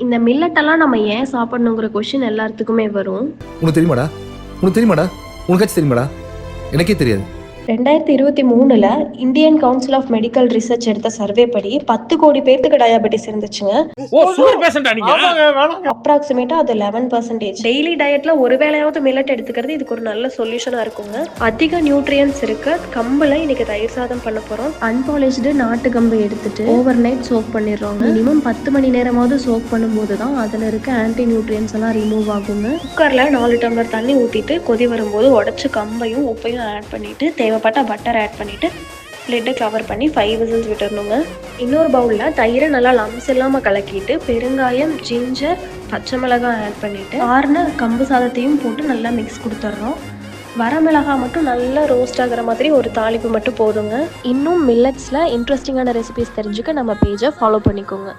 இந்த மில்லட்டெல்லாம் நம்ம ஏன் சாப்பிடணுங்கிற கொஸ்டின் எல்லாத்துக்குமே வரும். உனக்கு தெரியுமாடா? உனக்காச்சும் தெரியுமாடா? எனக்கே தெரியாது. 2023ல் Indian council of medical research எடுத்த சர்வே படி 10 கோடி பேர்த்துக்கு டயாபெட்டிஸ் இருந்துச்சுங்க. அப்ராக்சிமேட்டா அது 11%. டெய்லி டயட்ல ஒரு வேளையாவது மில்லட் எடுத்துக்கிறது இதுக்கு ஒரு நல்ல சொல்யூஷனா இருக்குங்க. அதிக நியூட்ரியன்ஸ் இருக்கு கம்புல இன்னைக்கு தயிர் சாதம் பண்ண போறோம். அன்பாலிஷ்டு நாட்டு கம்பு எடுத்துட்டு ஓவர் நைட் சோக் பண்ணிடுறோம். மினிமம் 10 மணி நேரமாவது சோக் பண்ணும்போது தான் அதுல இருக்க ஆன்டி நியூட்ரியன்ஸ் எல்லாம் ரிமூவ் ஆகுங்க. குக்கர்ல 4 டம்ளர் தண்ணி ஊத்திட்டு கொதி வரும்போது உடச்சு கம்பையும் உப்பையும் ஆட் பண்ணிட்டு தேவைப்பட்ட பட்டர் ஆட் பண்ணிட்டு லிட்டை கவர் பண்ணி 5 விசில்ஸ் விட்டுறணுங்க. இன்னொரு பவுலில் தயிரை நல்லா லம்ஸ் இல்லாமல் கலக்கிட்டு பெருங்காயம், ஜிஞ்சர், பச்சை மிளகாய் ஆட் பண்ணிவிட்டு ஆறுன கம்பு சாதத்தையும் போட்டு நல்லா மிக்ஸ் கொடுத்துட்றோம். வரமிளகாய் மட்டும் நல்லா ரோஸ்ட் ஆகிற மாதிரி ஒரு தாளிப்பு மட்டும் போதுங்க. இன்னும் மில்லட்ஸில் இன்ட்ரெஸ்டிங்கான ரெசிபிஸ் தெரிஞ்சுக்க நம்ம பேஜை ஃபாலோ பண்ணிக்கோங்க.